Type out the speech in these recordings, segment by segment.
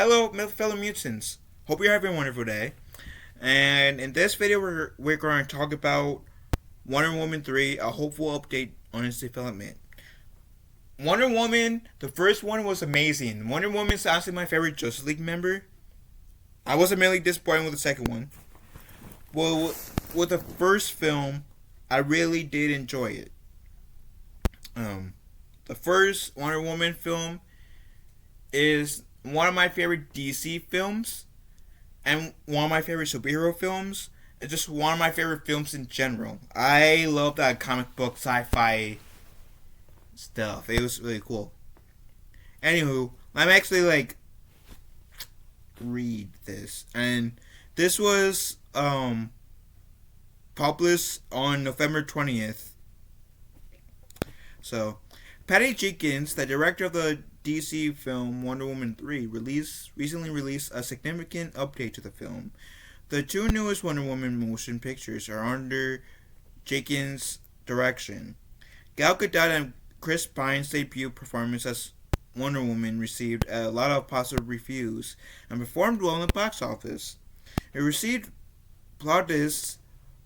Hello, fellow mutants. Hope you're having a wonderful day. And in this video, we're going to talk about Wonder Woman 3, a hopeful update on its development. Wonder Woman, the first one was amazing. Wonder Woman's honestly my favorite Justice League member. I wasn't really disappointed with the second one. Well, with the first film, I really did enjoy it. The first Wonder Woman film is one of my favorite DC films and one of my favorite superhero films. It's just one of my favorite films in general. I love that comic book sci-fi stuff. It was really cool. Anywho, I'm actually read this, and this was published on November 20th. So, Patty Jenkins, the director of the DC film Wonder Woman 3, recently released a significant update to the film. The two newest Wonder Woman motion pictures are under Jenkins' direction. Gal Gadot and Chris Pine's debut performance as Wonder Woman received a lot of positive reviews and performed well in the box office. It received plaudits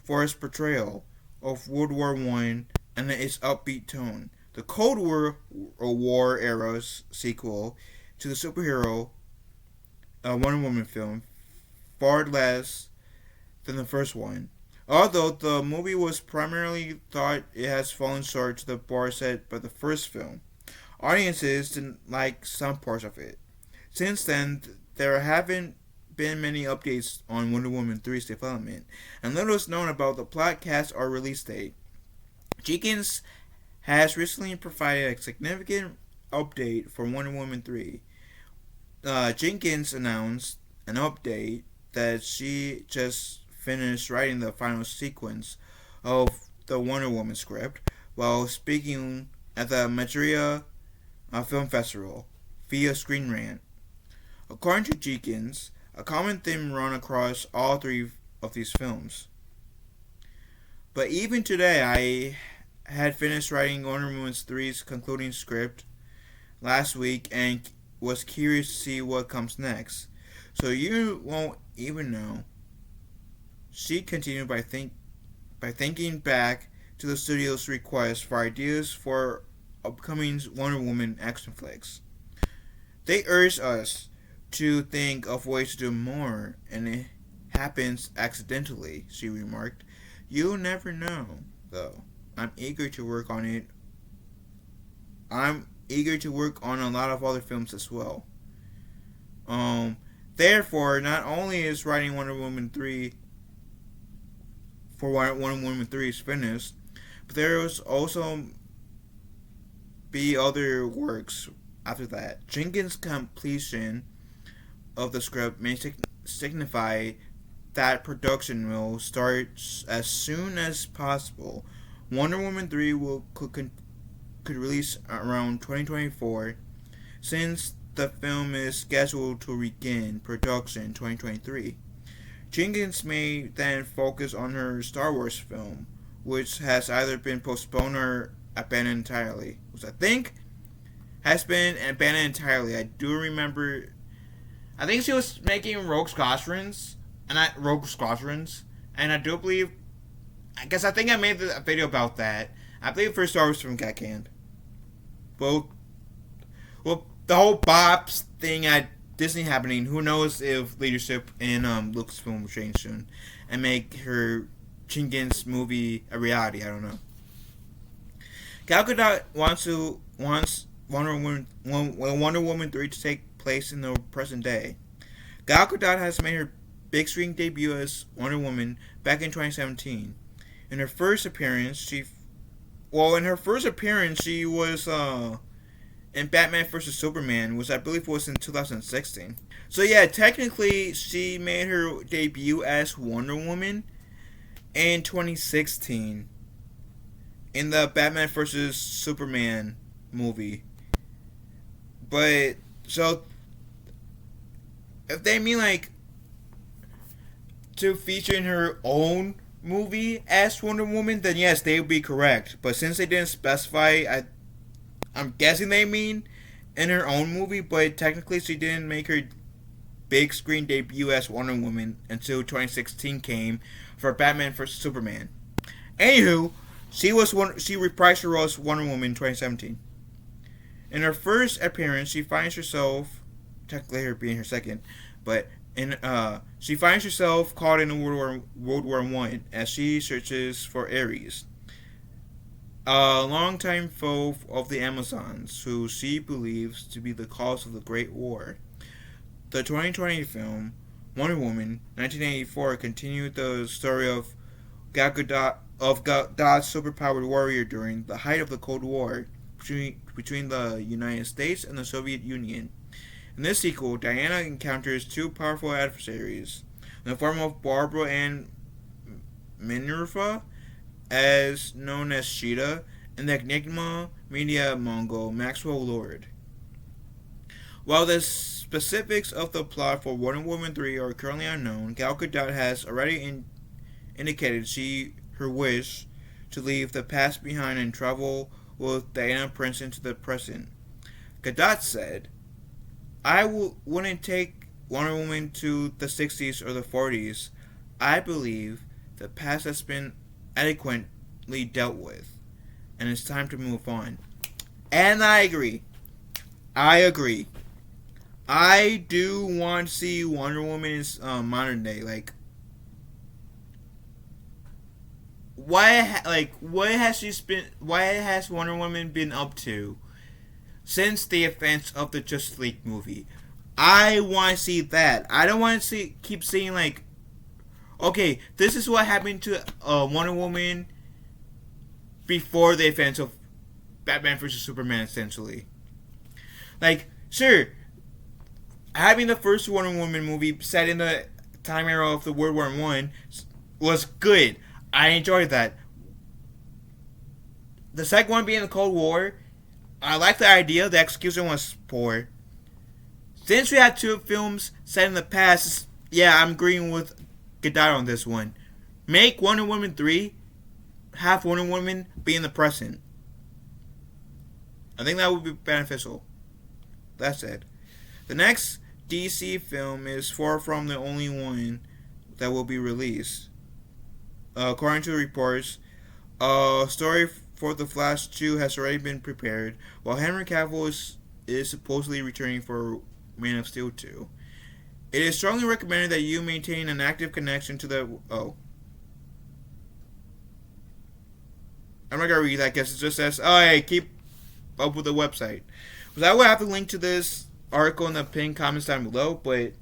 for its portrayal of World War I and its upbeat tone. The Cold War era sequel to the superhero Wonder Woman film far less than the first one. Although the movie was primarily thought it has fallen short to the bar set by the first film, audiences didn't like some parts of it. Since then, there haven't been many updates on Wonder Woman 3's development, and little is known about the plot, cast, or release date. Jenkins has recently provided a significant update for Wonder Woman 3. Jenkins announced an update that she just finished writing the final sequence of the Wonder Woman script while speaking at the Madrid Film Festival via Screen Rant. According to Jenkins, a common theme run across all three of these films. But even today, I had finished writing Wonder Woman 3's concluding script last week and was curious to see what comes next. So you won't even know. She continued by thinking back to the studio's request for ideas for upcoming Wonder Woman action flicks. They urged us to think of ways to do more, and it happens accidentally, she remarked. You'll never know, though. I'm eager to work on it. I'm eager to work on a lot of other films as well. Therefore, not only is writing Wonder Woman 3 for Wonder Woman 3 is finished, but there will also be other works after that. Jenkins' completion of the script may signify that production will start as soon as possible. Wonder Woman 3 could release around 2024, since the film is scheduled to begin production in 2023. Jenkins may then focus on her Star Wars film, which has either been postponed or abandoned entirely. Which I think has been abandoned entirely. I do remember. I think she was making Rogue Squadrons, and I do believe. I think I made a video about that. I believe the first Star Wars film got canned. Well, the whole Bob's thing at Disney happening. Who knows if leadership in Lucasfilm will change soon and make her Jenkins movie a reality? I don't know. Gal Gadot wants Wonder Woman 3 to take place in the present day. Gal Gadot has made her big screen debut as Wonder Woman back in 2017. In her first appearance, she was in Batman vs Superman, which I believe was in 2016. So yeah, technically she made her debut as Wonder Woman in 2016 in the Batman vs Superman movie. But so if they mean to feature in her own movie as Wonder Woman, then yes, they would be correct. But since they didn't specify, I'm guessing they mean in her own movie, but technically she didn't make her big screen debut as Wonder Woman until 2016 came for Batman vs Superman. Anywho, she reprised her role as Wonder Woman in 2017. In her first appearance, she finds herself, technically her being her second, but she finds herself caught in World War One as she searches for Ares, a longtime foe of the Amazons, who she believes to be the cause of the Great War. The 2020 film Wonder Woman 1984 continued the story of Gal Gadot's superpowered warrior during the height of the Cold War between the United States and the Soviet Union. In this sequel, Diana encounters two powerful adversaries in the form of Barbara Ann Minerva, as known as Sheeta, and the Enigma media Mongol Maxwell Lord. While the specifics of the plot for Wonder Woman 3 are currently unknown, Gal Gadot has already indicated her wish to leave the past behind and travel with Diana Prince into the present. Gadot said, wouldn't take Wonder Woman to the 60s or the 40s. I believe the past has been adequately dealt with, and it's time to move on. And I agree. I do want to see Wonder Woman in modern day. Like, what has Wonder Woman been up to since the events of the Justice League movie? I want to see that. I don't want to keep seeing like, okay, this is what happened to Wonder Woman before the events of Batman vs Superman, essentially. Like, sure, having the first Wonder Woman movie set in the time era of the World War One was good. I enjoyed that. The second one being the Cold War, I like the idea. The execution was poor. Since we had two films set in the past, yeah, I'm agreeing with Gadot on this one. Make Wonder Woman 3, have Wonder Woman be in the present. I think that would be beneficial. That said, the next DC film is far from the only one that will be released. According to reports, a story for The Flash 2 has already been prepared, while Henry Cavill is supposedly returning for Man of Steel 2. It is strongly recommended that you maintain an active connection to the... I'm not going to read that because it just says, hey, keep up with the website. So I will have to link to this article in the pinned comments down below, but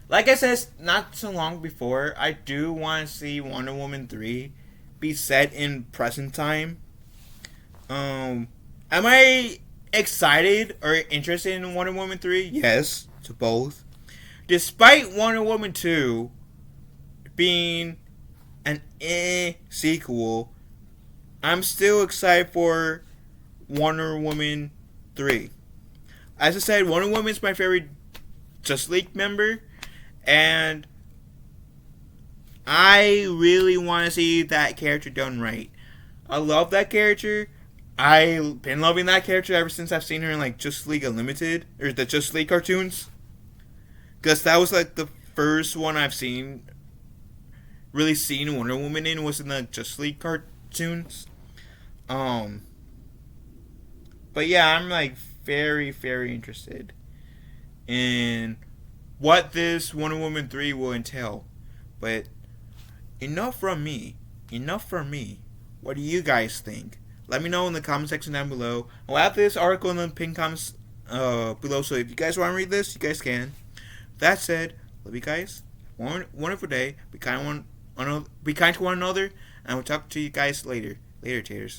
like I said not so long before, I do want to see Wonder Woman 3 be set in present time. Am I excited or interested in Wonder Woman 3? Yes, to both. Despite Wonder Woman 2 being an sequel, I'm still excited for Wonder Woman 3. As I said, Wonder Woman is my favorite Justice League member, and I really want to see that character done right. I love that character. I've been loving that character ever since I've seen her in like Justice League Unlimited, or the Justice League cartoons. Because that was like the first one I've really seen Wonder Woman in, was in the Justice League cartoons. But yeah, I'm like very, very interested in what this Wonder Woman 3 will entail. But enough from me. What do you guys think? Let me know in the comment section down below. I'll have this article in the pinned comments below, so if you guys want to read this, you guys can. That said, love you guys. Wonderful day. Be kind to one another, and we'll talk to you guys later. Later, taters.